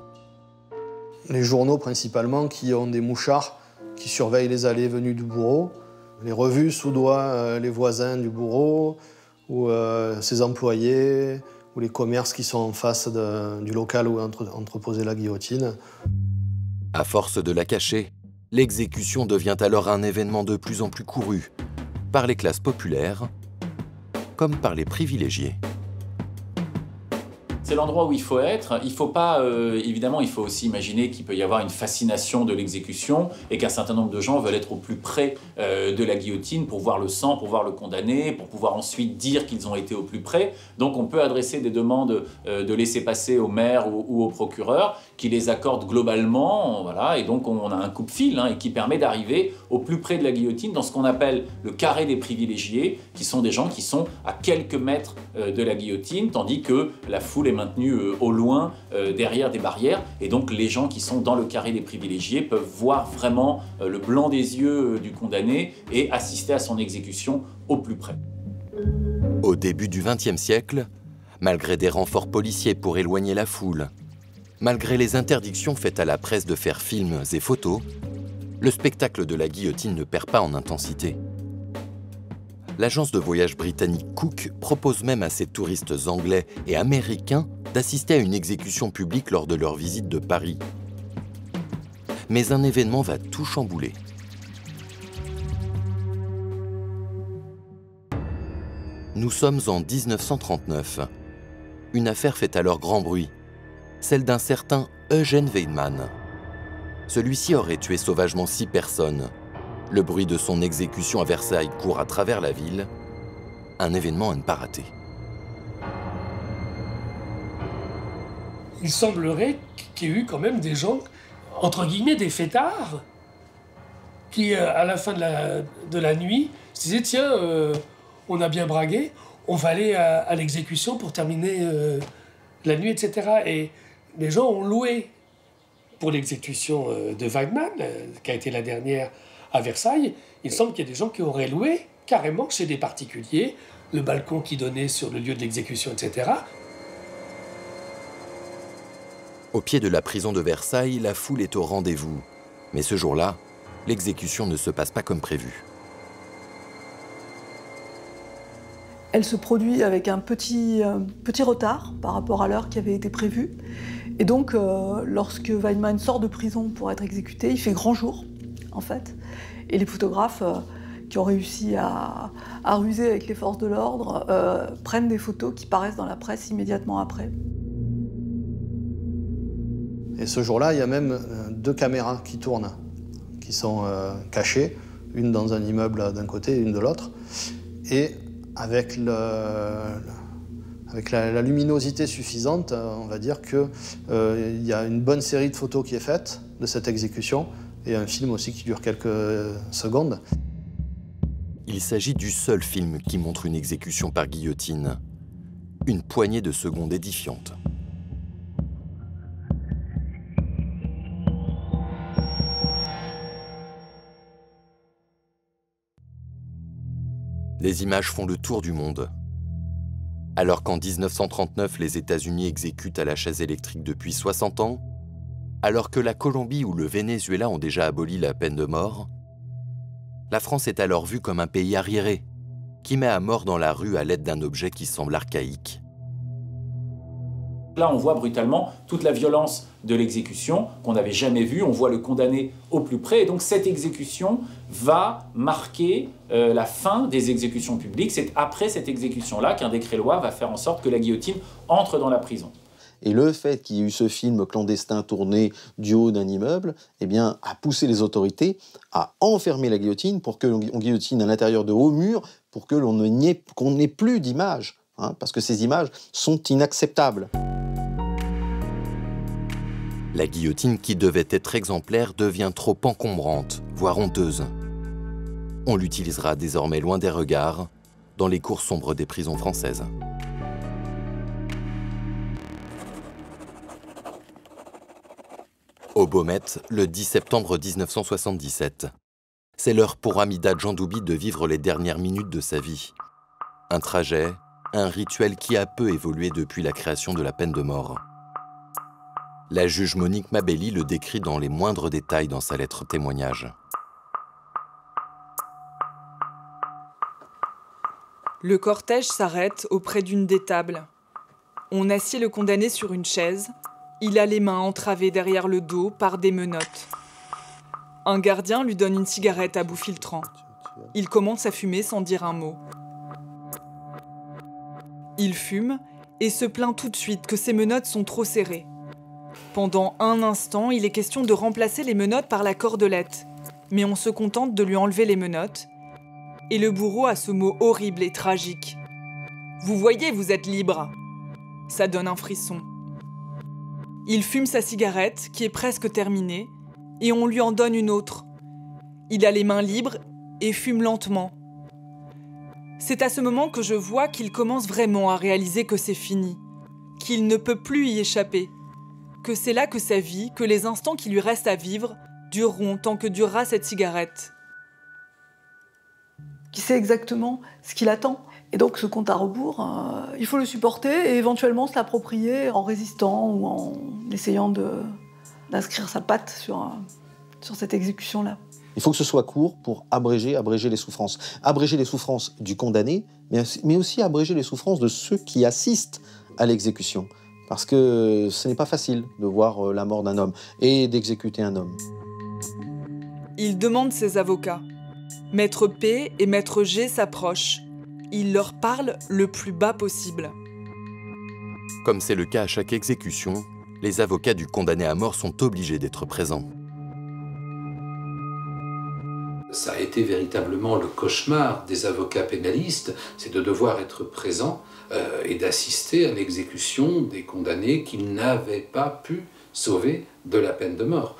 Les journaux principalement qui ont des mouchards qui surveillent les allées et venues du bourreau. Les revues soudoient les voisins du bourreau ou ses employés, ou les commerces qui sont en face du local où est entreposée la guillotine. À force de la cacher, l'exécution devient alors un événement de plus en plus couru, par les classes populaires, comme par les privilégiés. C'est l'endroit où il faut être. Il faut pas, évidemment, il faut aussi imaginer qu'il peut y avoir une fascination de l'exécution et qu'un certain nombre de gens veulent être au plus près de la guillotine pour voir le sang, pour voir le condamné, pour pouvoir ensuite dire qu'ils ont été au plus près. Donc on peut adresser des demandes de laisser-passer au maire ou au procureur qui les accordent globalement, voilà, et donc on a un coupe-fil et qui permet d'arriver au plus près de la guillotine dans ce qu'on appelle le carré des privilégiés, qui sont des gens qui sont à quelques mètres de la guillotine, tandis que la foule est maintenue au loin, derrière des barrières, et donc les gens qui sont dans le carré des privilégiés peuvent voir vraiment le blanc des yeux du condamné et assister à son exécution au plus près. Au début du XXe siècle, malgré des renforts policiers pour éloigner la foule, malgré les interdictions faites à la presse de faire films et photos, le spectacle de la guillotine ne perd pas en intensité. L'agence de voyage britannique Cook propose même à ses touristes anglais et américains d'assister à une exécution publique lors de leur visite de Paris. Mais un événement va tout chambouler. Nous sommes en 1939. Une affaire fait alors grand bruit, celle d'un certain Eugène Weidmann. Celui-ci aurait tué sauvagement 6 personnes. Le bruit de son exécution à Versailles court à travers la ville. Un événement à ne pas rater. Il semblerait qu'il y ait eu quand même des gens, entre guillemets, des fêtards, qui, à la fin de la nuit, se disaient « Tiens, on a bien bragué, on va aller à l'exécution pour terminer la nuit, etc. » Et les gens ont loué pour l'exécution de Weidmann, qui a été la dernière à Versailles. Il semble qu'il y ait des gens qui auraient loué carrément chez des particuliers le balcon qui donnait sur le lieu de l'exécution, etc. Au pied de la prison de Versailles, la foule est au rendez-vous. Mais ce jour-là, l'exécution ne se passe pas comme prévu. Elle se produit avec un petit retard par rapport à l'heure qui avait été prévue. Et donc, lorsque Weidmann sort de prison pour être exécuté, il fait grand jour, en fait. Et les photographes qui ont réussi à ruser avec les forces de l'ordre prennent des photos qui paraissent dans la presse immédiatement après. Et ce jour-là, il y a même 2 caméras qui tournent, qui sont cachées, une dans un immeuble d'un côté et une de l'autre. Et avec la luminosité suffisante, on va dire qu'il y a une bonne série de photos qui est faite de cette exécution et un film aussi qui dure quelques secondes. Il s'agit du seul film qui montre une exécution par guillotine. Une poignée de secondes édifiante. Les images font le tour du monde. Alors qu'en 1939, les États-Unis exécutent à la chaise électrique depuis 60 ans, alors que la Colombie ou le Venezuela ont déjà aboli la peine de mort, la France est alors vue comme un pays arriéré, qui met à mort dans la rue à l'aide d'un objet qui semble archaïque. Là, on voit brutalement toute la violence de l'exécution qu'on n'avait jamais vue. On voit le condamné au plus près. Et donc, cette exécution va marquer la fin des exécutions publiques. C'est après cette exécution-là qu'un décret-loi va faire en sorte que la guillotine entre dans la prison. Et le fait qu'il y ait eu ce film clandestin tourné du haut d'un immeuble, eh bien, a poussé les autorités à enfermer la guillotine pour que l'on guillotine à l'intérieur de hauts murs, pour que qu'on n'ait plus d'images, hein, parce que ces images sont inacceptables. La guillotine qui devait être exemplaire devient trop encombrante, voire honteuse. On l'utilisera désormais loin des regards, dans les cours sombres des prisons françaises. Au Baumettes, le 10 septembre 1977. C'est l'heure pour Hamida Djandoubi de vivre les dernières minutes de sa vie. Un trajet, un rituel qui a peu évolué depuis la création de la peine de mort. La juge Monique Mabelli le décrit dans les moindres détails dans sa lettre témoignage. Le cortège s'arrête auprès d'une des tables. On assied le condamné sur une chaise. Il a les mains entravées derrière le dos par des menottes. Un gardien lui donne une cigarette à bout filtrant. Il commence à fumer sans dire un mot. Il fume et se plaint tout de suite que ses menottes sont trop serrées. Pendant un instant, il est question de remplacer les menottes par la cordelette. Mais on se contente de lui enlever les menottes. Et le bourreau a ce mot horrible et tragique. « Vous voyez, vous êtes libre !» Ça donne un frisson. Il fume sa cigarette, qui est presque terminée, et on lui en donne une autre. Il a les mains libres et fume lentement. C'est à ce moment que je vois qu'il commence vraiment à réaliser que c'est fini, qu'il ne peut plus y échapper, que c'est là que sa vie, que les instants qui lui restent à vivre, dureront tant que durera cette cigarette. Qui sait exactement ce qu'il attend. Et donc ce compte à rebours, il faut le supporter et éventuellement se l'approprier en résistant ou en essayant d'inscrire sa patte sur cette exécution-là. Il faut que ce soit court pour abréger les souffrances. Abréger les souffrances du condamné, mais aussi abréger les souffrances de ceux qui assistent à l'exécution. Parce que ce n'est pas facile de voir la mort d'un homme et d'exécuter un homme. Il demande ses avocats. Maître P et Maître G s'approchent. Il leur parle le plus bas possible. Comme c'est le cas à chaque exécution, les avocats du condamné à mort sont obligés d'être présents. Ça a été véritablement le cauchemar des avocats pénalistes, c'est de devoir être présents et d'assister à l'exécution des condamnés qu'ils n'avaient pas pu sauver de la peine de mort.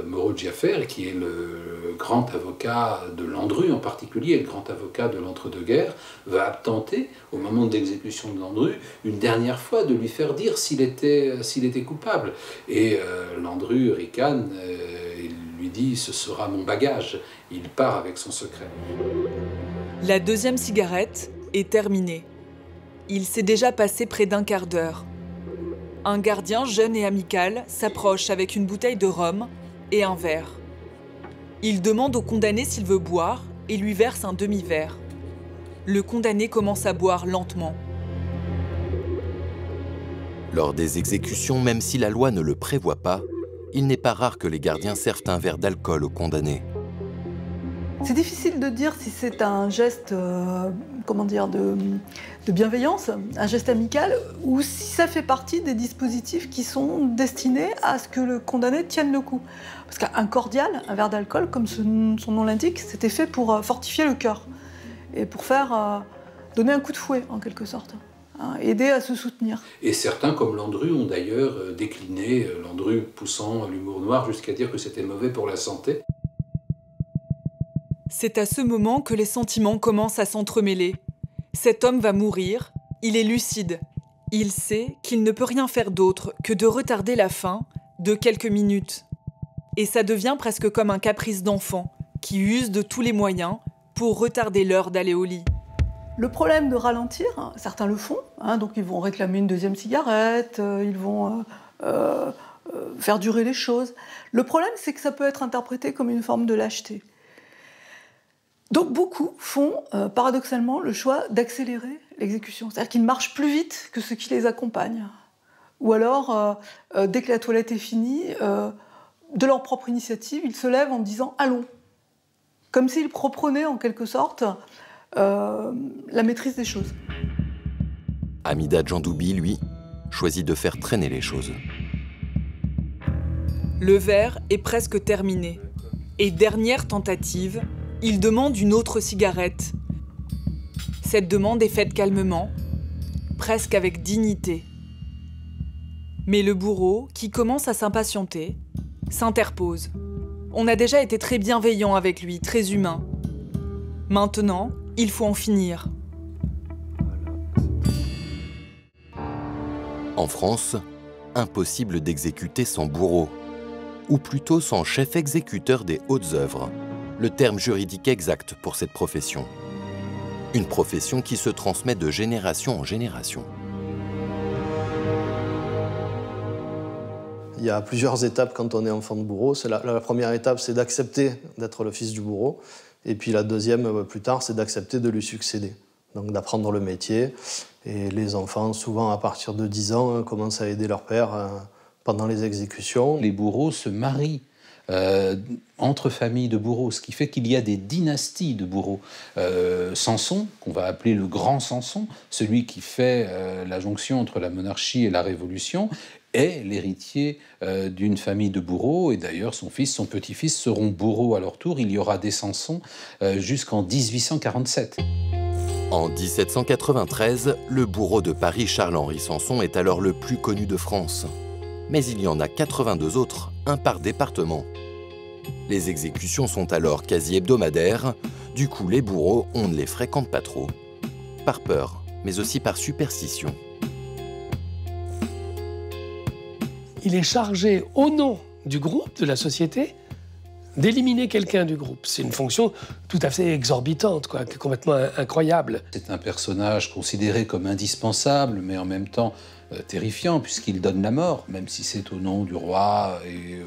Moreau Djaffer, qui est le grand avocat de Landru en particulier, le grand avocat de l'entre-deux-guerres, va tenter, au moment de l'exécution de Landru, une dernière fois de lui faire dire s'il était coupable. Et Landru ricane, il lui dit « ce sera mon bagage ». Il part avec son secret. La deuxième cigarette est terminée. Il s'est déjà passé près d'un quart d'heure. Un gardien jeune et amical s'approche avec une bouteille de rhum et un verre. Il demande au condamné s'il veut boire et lui verse un demi-verre. Le condamné commence à boire lentement. Lors des exécutions, même si la loi ne le prévoit pas, il n'est pas rare que les gardiens servent un verre d'alcool aux condamnés. C'est difficile de dire si c'est un geste de bienveillance, un geste amical, ou si ça fait partie des dispositifs qui sont destinés à ce que le condamné tienne le coup. Parce qu'un cordial, un verre d'alcool, comme son nom l'indique, c'était fait pour fortifier le cœur et pour donner un coup de fouet, en quelque sorte. Aider à se soutenir. Et certains, comme Landru, ont d'ailleurs décliné, Landru poussant l'humour noir jusqu'à dire que c'était mauvais pour la santé. C'est à ce moment que les sentiments commencent à s'entremêler. Cet homme va mourir, il est lucide. Il sait qu'il ne peut rien faire d'autre que de retarder la fin de quelques minutes. Et ça devient presque comme un caprice d'enfant qui use de tous les moyens pour retarder l'heure d'aller au lit. Le problème de ralentir, certains le font, donc ils vont réclamer une deuxième cigarette, ils vont faire durer les choses. Le problème, c'est que ça peut être interprété comme une forme de lâcheté. Donc beaucoup font, paradoxalement, le choix d'accélérer l'exécution. C'est-à-dire qu'ils marchent plus vite que ceux qui les accompagnent. Ou alors, dès que la toilette est finie, de leur propre initiative, ils se lèvent en disant « allons ». Comme s'ils reprenaient en quelque sorte la maîtrise des choses. Hamida Djandoubi, lui, choisit de faire traîner les choses. Le verre est presque terminé. Et dernière tentative, il demande une autre cigarette. Cette demande est faite calmement, presque avec dignité. Mais le bourreau, qui commence à s'impatienter, s'interpose. On a déjà été très bienveillant avec lui, très humain. Maintenant, il faut en finir. En France, impossible d'exécuter sans bourreau, ou plutôt sans chef exécuteur des hautes œuvres, le terme juridique exact pour cette profession. Une profession qui se transmet de génération en génération. Il y a plusieurs étapes quand on est enfant de bourreau. La première étape, c'est d'accepter d'être le fils du bourreau. Et puis la deuxième, plus tard, c'est d'accepter de lui succéder. Donc d'apprendre le métier. Et les enfants, souvent à partir de 10 ans, commencent à aider leur père pendant les exécutions. Les bourreaux se marient entre familles de bourreaux, ce qui fait qu'il y a des dynasties de bourreaux. Samson, qu'on va appeler le grand Samson, celui qui fait la jonction entre la monarchie et la révolution, est l'héritier d'une famille de bourreaux, et d'ailleurs son fils, son petit-fils seront bourreaux à leur tour. Il y aura des Samsons jusqu'en 1847. En 1793, le bourreau de Paris, Charles-Henri Samson, est alors le plus connu de France. Mais il y en a 82 autres, un par département. Les exécutions sont alors quasi hebdomadaires, du coup les bourreaux, on ne les fréquente pas trop. Par peur, mais aussi par superstition. Il est chargé, au nom du groupe, de la société, d'éliminer quelqu'un du groupe. C'est une fonction tout à fait exorbitante, quoi, complètement incroyable. C'est un personnage considéré comme indispensable, mais en même temps terrifiant, puisqu'il donne la mort, même si c'est au nom du roi et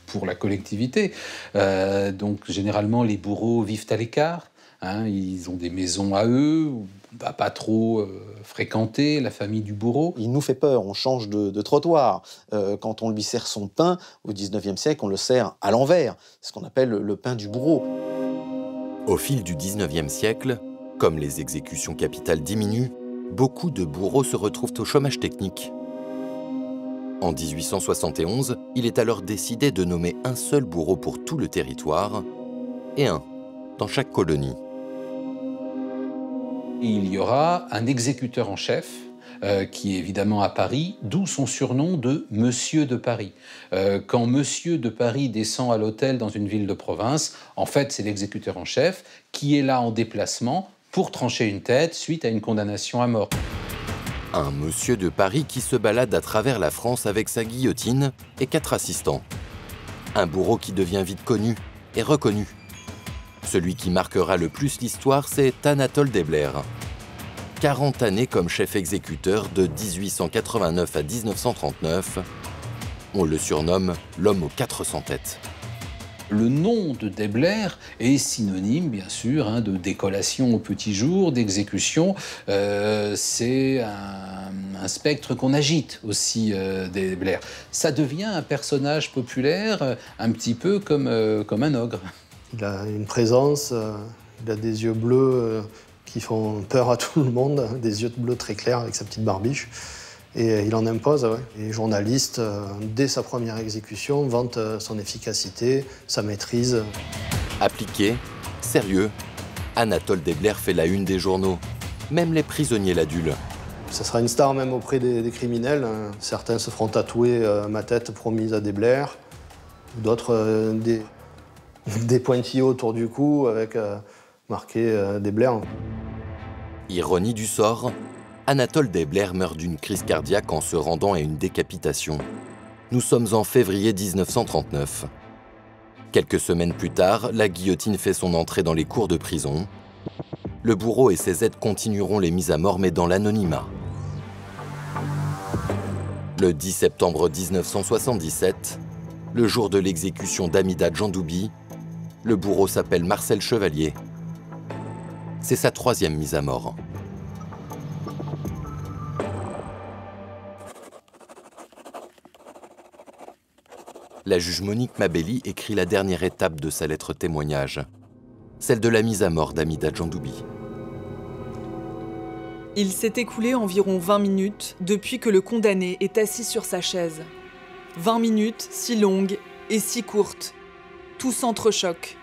pour la collectivité. Donc généralement, les bourreaux vivent à l'écart. Hein, ils ont des maisons à eux, pas trop fréquenter la famille du bourreau. Il nous fait peur, on change de trottoir. Quand on lui sert son pain, au XIXe siècle, on le sert à l'envers. C'est ce qu'on appelle le pain du bourreau. Au fil du XIXe siècle, comme les exécutions capitales diminuent, beaucoup de bourreaux se retrouvent au chômage technique. En 1871, il est alors décidé de nommer un seul bourreau pour tout le territoire et un dans chaque colonie. Il y aura un exécuteur en chef, qui est évidemment à Paris, d'où son surnom de Monsieur de Paris. Quand Monsieur de Paris descend à l'hôtel dans une ville de province, en fait, c'est l'exécuteur en chef qui est là en déplacement pour trancher une tête suite à une condamnation à mort. Un Monsieur de Paris qui se balade à travers la France avec sa guillotine et 4 assistants. Un bourreau qui devient vite connu et reconnu. Celui qui marquera le plus l'histoire, c'est Anatole Deblair. 40 années comme chef exécuteur de 1889 à 1939. On le surnomme l'homme aux 400 têtes. Le nom de Deblair est synonyme, bien sûr, de décollation au petit jour, d'exécution. C'est un spectre qu'on agite aussi, Deblair. Ça devient un personnage populaire, un petit peu comme un ogre. Il a une présence, il a des yeux bleus qui font peur à tout le monde, des yeux bleus très clairs avec sa petite barbiche. Et il en impose, ouais. Les journalistes, dès sa première exécution, vantent son efficacité, sa maîtrise. Appliqué, sérieux, Anatole Deblair fait la une des journaux. Même les prisonniers l'adulent. Ça sera une star même auprès des criminels. Certains se feront tatouer ma tête promise à Deblair. D'autres des pointillés autour du cou avec marqué Deblair. Ironie du sort, Anatole Deblair meurt d'une crise cardiaque en se rendant à une décapitation. Nous sommes en février 1939. Quelques semaines plus tard, la guillotine fait son entrée dans les cours de prison. Le bourreau et ses aides continueront les mises à mort, mais dans l'anonymat. Le 10 septembre 1977, le jour de l'exécution d'Amida Djandoubi, le bourreau s'appelle Marcel Chevalier. C'est sa 3e mise à mort. La juge Monique Mabelli écrit la dernière étape de sa lettre témoignage, celle de la mise à mort d'Amida Djandoubi. Il s'est écoulé environ 20 minutes depuis que le condamné est assis sur sa chaise. 20 minutes si longues et si courtes. Tout s'entrechoque.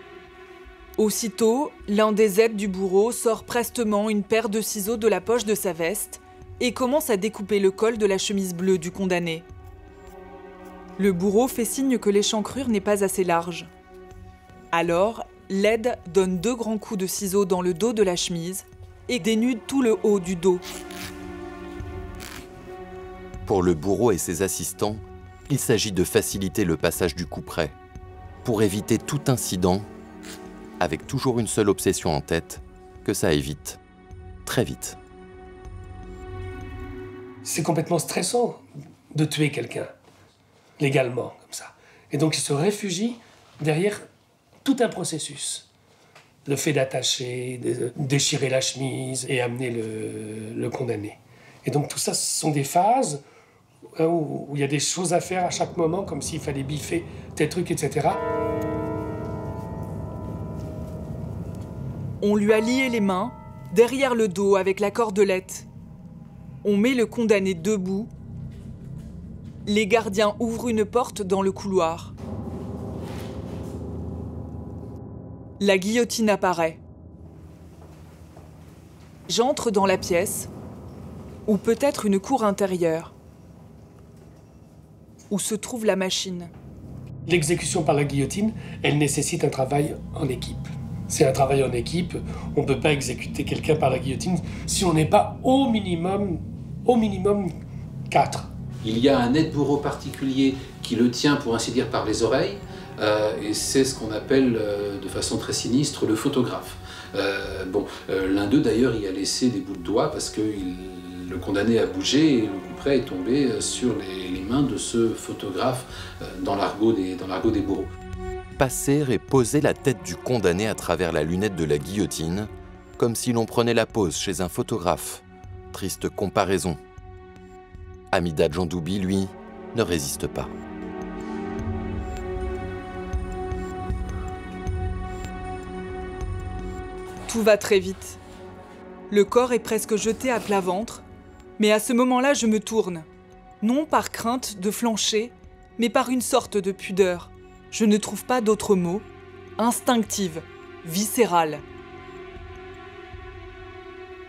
Aussitôt, l'un des aides du bourreau sort prestement une paire de ciseaux de la poche de sa veste et commence à découper le col de la chemise bleue du condamné. Le bourreau fait signe que l'échancrure n'est pas assez large. Alors, l'aide donne 2 grands coups de ciseaux dans le dos de la chemise et dénude tout le haut du dos. Pour le bourreau et ses assistants, il s'agit de faciliter le passage du couperet, pour éviter tout incident, avec toujours une seule obsession en tête, que ça aille vite, très vite. C'est complètement stressant de tuer quelqu'un, légalement, comme ça. Et donc il se réfugie derrière tout un processus. Le fait d'attacher, de déchirer la chemise et amener le condamné. Et donc tout ça, ce sont des phases où il y a des choses à faire à chaque moment, comme s'il fallait biffer tel truc, etc. On lui a lié les mains, derrière le dos avec la cordelette. On met le condamné debout. Les gardiens ouvrent une porte dans le couloir. La guillotine apparaît. J'entre dans la pièce, ou peut-être une cour intérieure, où se trouve la machine. L'exécution par la guillotine, elle nécessite un travail en équipe. C'est un travail en équipe. On ne peut pas exécuter quelqu'un par la guillotine si on n'est pas au minimum 4. Il y a un aide-bourreau particulier qui le tient, pour ainsi dire, par les oreilles, et c'est ce qu'on appelle, de façon très sinistre, le photographe. L'un d'eux, d'ailleurs, y a laissé des bouts de doigts parce que le condamné a bougé et le couperet est tombé sur les mains de ce photographe dans l'argot des bourreaux. Passer et poser la tête du condamné à travers la lunette de la guillotine, comme si l'on prenait la pose chez un photographe. Triste comparaison. Amida Djandoubi, lui, ne résiste pas. Tout va très vite. Le corps est presque jeté à plat ventre, mais à ce moment-là, je me tourne. Non par crainte de flancher, mais par une sorte de pudeur. Je ne trouve pas d'autre mot. Instinctive, viscérale.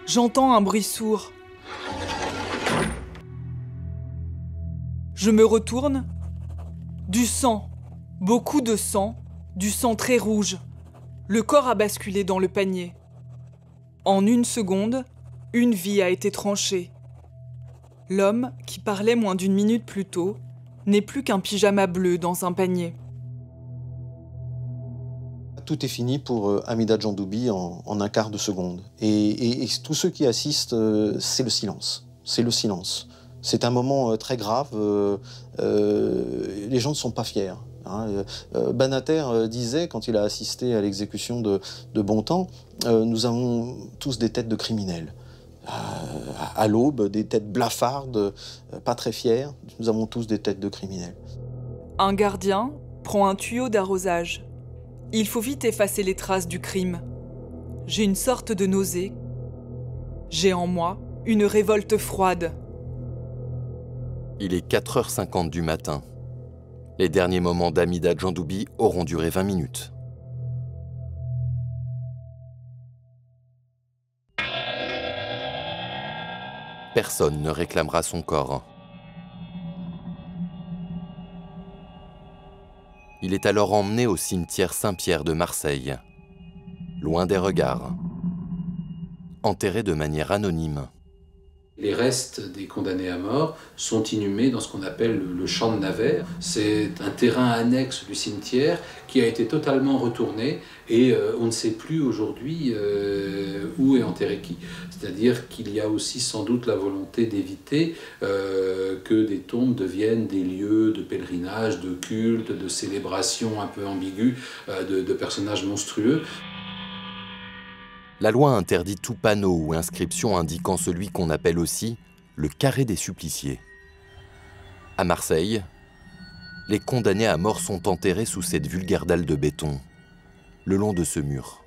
J'entends un bruit sourd. Je me retourne. Du sang, beaucoup de sang, du sang très rouge. Le corps a basculé dans le panier. En 1 seconde, une vie a été tranchée. L'homme, qui parlait moins d'1 minute plus tôt, n'est plus qu'un pyjama bleu dans un panier. Tout est fini pour Amida Djandoubi en un quart de seconde. Et tous ceux qui assistent, c'est le silence. C'est le silence. C'est un moment très grave. Les gens ne sont pas fiers. Banater disait, quand il a assisté à l'exécution de Bontemps, nous avons tous des têtes de criminels. À l'aube, des têtes blafardes, pas très fières. Nous avons tous des têtes de criminels. Un gardien prend un tuyau d'arrosage. Il faut vite effacer les traces du crime. J'ai une sorte de nausée. J'ai en moi une révolte froide. Il est 4h50 du matin. Les derniers moments d'Amida Djandoubi auront duré 20 minutes. Personne ne réclamera son corps. Il est alors emmené au cimetière Saint-Pierre de Marseille, loin des regards, enterré de manière anonyme. Les restes des condamnés à mort sont inhumés dans ce qu'on appelle le champ de Navarre. C'est un terrain annexe du cimetière qui a été totalement retourné et on ne sait plus aujourd'hui où est enterré qui. C'est-à-dire qu'il y a aussi sans doute la volonté d'éviter que des tombes deviennent des lieux de pèlerinage, de culte, de célébration un peu ambiguë de personnages monstrueux. La loi interdit tout panneau ou inscription indiquant celui qu'on appelle aussi le carré des suppliciés. À Marseille, les condamnés à mort sont enterrés sous cette vulgaire dalle de béton, le long de ce mur.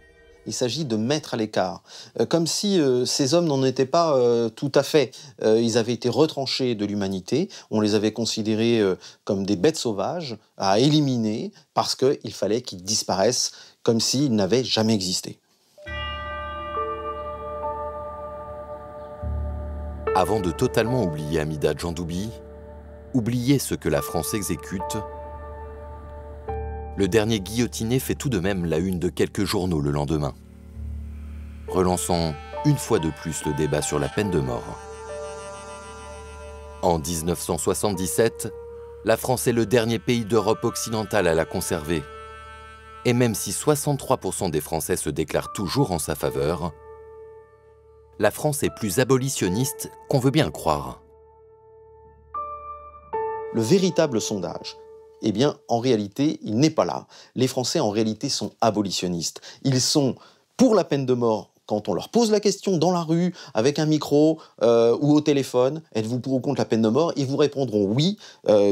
il s'agit de mettre à l'écart. Comme si ces hommes n'en étaient pas tout à fait. Ils avaient été retranchés de l'humanité, on les avait considérés comme des bêtes sauvages à éliminer parce qu'il fallait qu'ils disparaissent comme s'ils n'avaient jamais existé. Avant de totalement oublier Amida Djandoubi, oublier ce que la France exécute, le dernier guillotiné fait tout de même la une de quelques journaux le lendemain, relançant une fois de plus le débat sur la peine de mort. En 1977, la France est le dernier pays d'Europe occidentale à la conserver. Et même si 63% des Français se déclarent toujours en sa faveur, la France est plus abolitionniste qu'on veut bien le croire. Le véritable sondage, eh bien, en réalité, il n'est pas là. Les Français, en réalité, sont abolitionnistes. Ils sont pour la peine de mort quand on leur pose la question dans la rue, avec un micro ou au téléphone, êtes-vous pour ou contre la peine de mort? Ils vous répondront oui,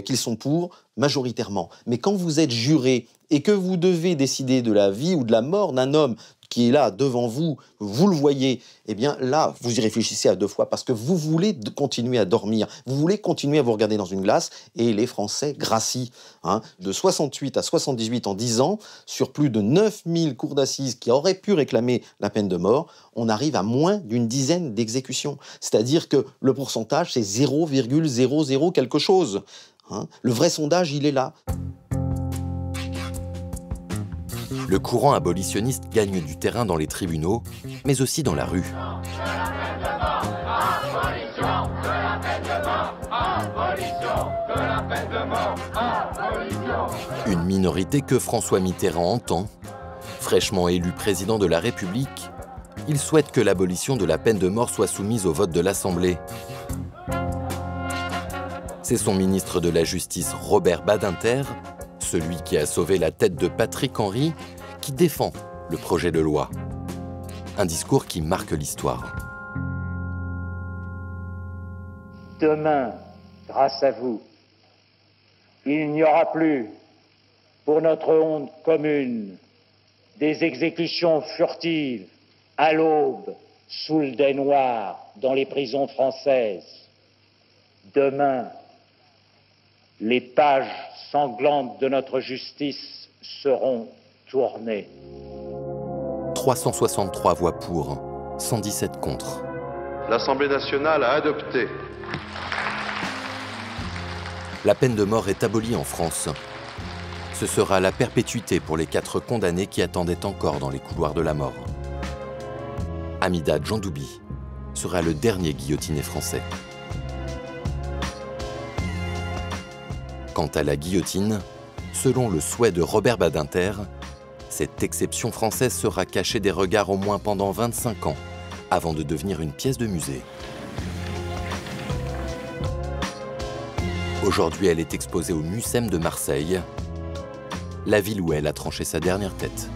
qu'ils sont pour, majoritairement. Mais quand vous êtes juré et que vous devez décider de la vie ou de la mort d'un homme qui est là devant vous, vous le voyez, eh bien là, vous y réfléchissez à deux fois parce que vous voulez continuer à dormir, vous voulez continuer à vous regarder dans une glace et les Français gracient. De 68 à 78 en 10 ans, sur plus de 9000 cours d'assises qui auraient pu réclamer la peine de mort, on arrive à moins d'une dizaine d'exécutions. C'est-à-dire que le pourcentage, c'est 0,00 quelque chose. Le vrai sondage, il est là. Le courant abolitionniste gagne du terrain dans les tribunaux, mais aussi dans la rue. Une minorité que François Mitterrand entend. Fraîchement élu président de la République, il souhaite que l'abolition de la peine de mort soit soumise au vote de l'Assemblée. C'est son ministre de la Justice, Robert Badinter, celui qui a sauvé la tête de Patrick Henry, qui défend le projet de loi. Un discours qui marque l'histoire. Demain, grâce à vous, il n'y aura plus, pour notre honte commune, des exécutions furtives, à l'aube, sous le dais noir, dans les prisons françaises. Demain, les pages sanglantes de notre justice seront tournées. 363 voix pour, 117 contre. L'Assemblée nationale a adopté. La peine de mort est abolie en France. Ce sera la perpétuité pour les 4 condamnés qui attendaient encore dans les couloirs de la mort. Amida Djandoubi sera le dernier guillotiné français. Quant à la guillotine, selon le souhait de Robert Badinter, cette exception française sera cachée des regards au moins pendant 25 ans, avant de devenir une pièce de musée. Aujourd'hui, elle est exposée au Mucem de Marseille, la ville où elle a tranché sa dernière tête.